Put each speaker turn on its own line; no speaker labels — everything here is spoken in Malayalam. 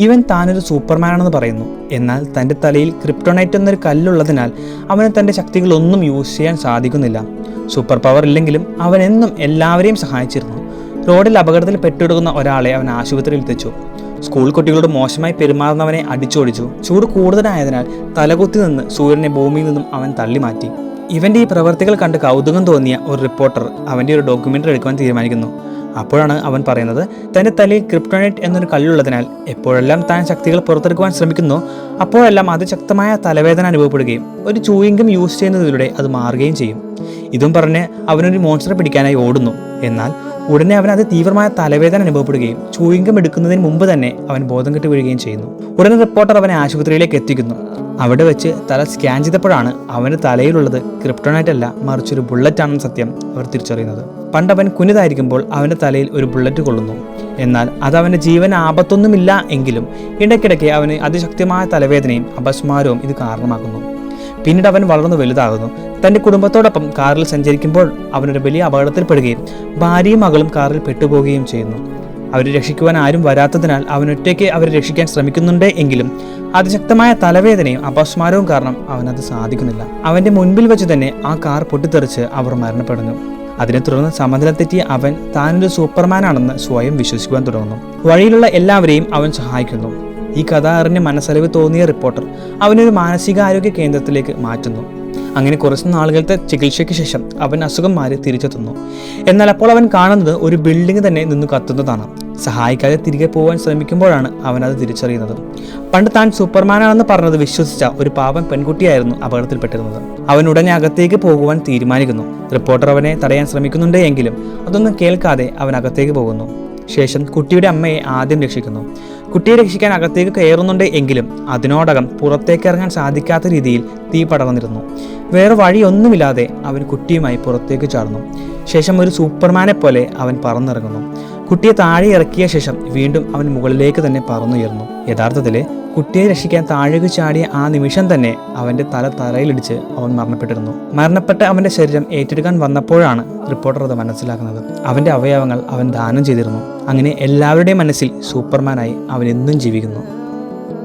ഇവൻ താനൊരു സൂപ്പർമാനാണെന്ന് പറയുന്നു. എന്നാൽ തൻ്റെ തലയിൽ ക്രിപ്റ്റോണൈറ്റ് എന്നൊരു കല്ലുള്ളതിനാൽ അവന് തൻ്റെ ശക്തികളൊന്നും യൂസ് ചെയ്യാൻ സാധിക്കുന്നില്ല. സൂപ്പർ പവർ ഇല്ലെങ്കിലും അവൻ എന്നും എല്ലാവരെയും സഹായിച്ചിരുന്നു. റോഡിൽ അപകടത്തിൽ പെട്ടുകൊടുക്കുന്ന ഒരാളെ അവൻ ആശുപത്രിയിൽ എത്തിച്ചു. സ്കൂൾ കുട്ടികളോട് മോശമായി പെരുമാറുന്നവനെ അടിച്ചോടിച്ചു. ചൂട് കൂടുതലായതിനാൽ തലകുത്തി നിന്ന് സൂര്യനെ ഭൂമിയിൽ നിന്നും അവൻ തള്ളി മാറ്റി. ഇവൻ്റെ ഈ പ്രവർത്തികൾ കണ്ട് കൗതുകം തോന്നിയ ഒരു റിപ്പോർട്ടർ അവൻ്റെ ഒരു ഡോക്യുമെൻ്ററി എടുക്കുവാൻ തീരുമാനിക്കുന്നു. അപ്പോഴാണ് അവൻ പറയുന്നത്, തൻ്റെ തലയിൽ ക്രിപ്റ്റോണൈറ്റ് എന്നൊരു കല്ലുള്ളതിനാൽ എപ്പോഴെല്ലാം താൻ ശക്തികൾ പുറത്തെടുക്കുവാൻ ശ്രമിക്കുന്നോ അപ്പോഴെല്ലാം അതിശക്തമായ തലവേദന അനുഭവപ്പെടുകയും ഒരു ചൂയിങ്കം യൂസ് ചെയ്യുന്നതിലൂടെ അത് മാറുകയും ചെയ്യും. ഇതും പറഞ്ഞ് അവനൊരു മോൺസ്റ്ററെ പിടിക്കാനായി ഓടുന്നു. എന്നാൽ ഉടനെ അവൻ അത് തീവ്രമായ തലവേദന അനുഭവപ്പെടുകയും ചൂയിങ്കം എടുക്കുന്നതിന് മുമ്പ് തന്നെ അവൻ ബോധം കെട്ട് വീഴുകയും ചെയ്യുന്നു. ഉടനെ റിപ്പോർട്ടർ അവനെ ആശുപത്രിയിലേക്ക് എത്തിക്കുന്നു. അവിടെ വെച്ച് തല സ്കാൻ ചെയ്തപ്പോഴാണ് അവൻ്റെ തലയിലുള്ളത് ക്രിപ്റ്റോണൈറ്റ് അല്ല, മറിച്ചൊരു ബുള്ളറ്റ് ആണെന്ന് സത്യം അവർ തിരിച്ചറിയുന്നത്. പണ്ട് അവൻ കുനിതായിരിക്കുമ്പോൾ അവൻ്റെ തലയിൽ ഒരു ബുള്ളറ്റ് കൊള്ളുന്നു. എന്നാൽ അത് അവൻ്റെ ജീവന് ആപത്തൊന്നുമില്ല എങ്കിലും ഇടയ്ക്കിടയ്ക്ക് അവന് അതിശക്തമായ തലവേദനയും അപസ്മാരവും ഇത് കാരണമാക്കുന്നു. പിന്നീട് അവൻ വളർന്നു വലുതാകുന്നു. തൻ്റെ കുടുംബത്തോടൊപ്പം കാറിൽ സഞ്ചരിക്കുമ്പോൾ അവനൊരു വലിയ അപകടത്തിൽപ്പെടുകയും ഭാര്യയും മകളും കാറിൽ പെട്ടുപോവുകയും ചെയ്യുന്നു. അവരെ രക്ഷിക്കുവാൻ ആരും വരാത്തതിനാൽ അവനൊറ്റയ്ക്ക് അവരെ രക്ഷിക്കാൻ ശ്രമിക്കുന്നുണ്ട് എങ്കിലും അതിശക്തമായ തലവേദനയും അപസ്മാരവും കാരണം അവനത് സാധിക്കുന്നില്ല. അവൻ്റെ മുൻപിൽ വെച്ച് തന്നെ ആ കാർ പൊട്ടിത്തെറിച്ച് അവർ മരണപ്പെടുന്നു. അതിനെ തുടർന്ന് സമനില തെറ്റിയ അവൻ താനൊരു സൂപ്പർമാനാണെന്ന് സ്വയം വിശ്വസിക്കുവാൻ തുടങ്ങുന്നു. വഴിയിലുള്ള എല്ലാവരെയും അവൻ സഹായിക്കുന്നു. ഈ കഥ അറിഞ്ഞ് മനസ്സലിവ് തോന്നിയ റിപ്പോർട്ടർ അവനൊരു മാനസികാരോഗ്യ കേന്ദ്രത്തിലേക്ക് മാറ്റുന്നു. അങ്ങനെ കുറച്ച് നാളുകളത്തെ ചികിത്സയ്ക്ക് ശേഷം അവൻ അസുഖം മാറി തിരിച്ചെത്തുന്നു. എന്നാൽ അപ്പോൾ അവൻ കാണുന്നത് ഒരു ബിൽഡിംഗ് തന്നെ നിന്ന് കത്തുന്നതാണ്. സഹായിക്കാതെ തിരികെ പോകാൻ ശ്രമിക്കുമ്പോഴാണ് അവൻ അത് തിരിച്ചറിയുന്നത്. പണ്ട് താൻ സൂപ്പർമാനാണെന്ന് പറഞ്ഞത് വിശ്വസിച്ച ഒരു പാവൻ പെൺകുട്ടിയായിരുന്നു അപകടത്തിൽപ്പെട്ടിരുന്നത്. അവൻ ഉടനെ അകത്തേക്ക് പോകുവാൻ തീരുമാനിക്കുന്നു. റിപ്പോർട്ടർ അവനെ തടയാൻ ശ്രമിക്കുന്നുണ്ട് എങ്കിലും അതൊന്നും കേൾക്കാതെ അവൻ അകത്തേക്ക് പോകുന്നു. ശേഷം കുട്ടിയുടെ അമ്മയെ ആദ്യം രക്ഷിക്കുന്നു. കുട്ടിയെ രക്ഷിക്കാൻ അകത്തേക്ക് കയറുന്നുണ്ട് എങ്കിലും അതിനോടകം പുറത്തേക്ക് ഇറങ്ങാൻ സാധിക്കാത്ത രീതിയിൽ തീ പടർന്നിരുന്നു. വേറെ വഴിയൊന്നുമില്ലാതെ അവൻ കുട്ടിയുമായി പുറത്തേക്ക് ചാടുന്നു. ശേഷം ഒരു സൂപ്പർമാനെ പോലെ അവൻ പറന്നിറങ്ങുന്നു. കുട്ടിയെ താഴെ ഇറക്കിയ ശേഷം വീണ്ടും അവൻ മുകളിലേക്ക് തന്നെ പറന്നുയർന്നു. യഥാർത്ഥത്തിൽ കുട്ടിയെ രക്ഷിക്കാൻ താഴേക്ക് ചാടിയ ആ നിമിഷം തന്നെ അവൻ്റെ തലയിലിടിച്ച് അവൻ മരണപ്പെട്ടിരുന്നു. മരണപ്പെട്ട അവൻ്റെ ശരീരം ഏറ്റെടുക്കാൻ വന്നപ്പോഴാണ് റിപ്പോർട്ടർ അത് മനസ്സിലാക്കുന്നത്. അവൻ്റെ അവയവങ്ങൾ അവൻ ദാനം ചെയ്തിരുന്നു. അങ്ങനെ എല്ലാവരുടെയും മനസ്സിൽ സൂപ്പർമാനായി അവൻ എന്നും ജീവിക്കുന്നു.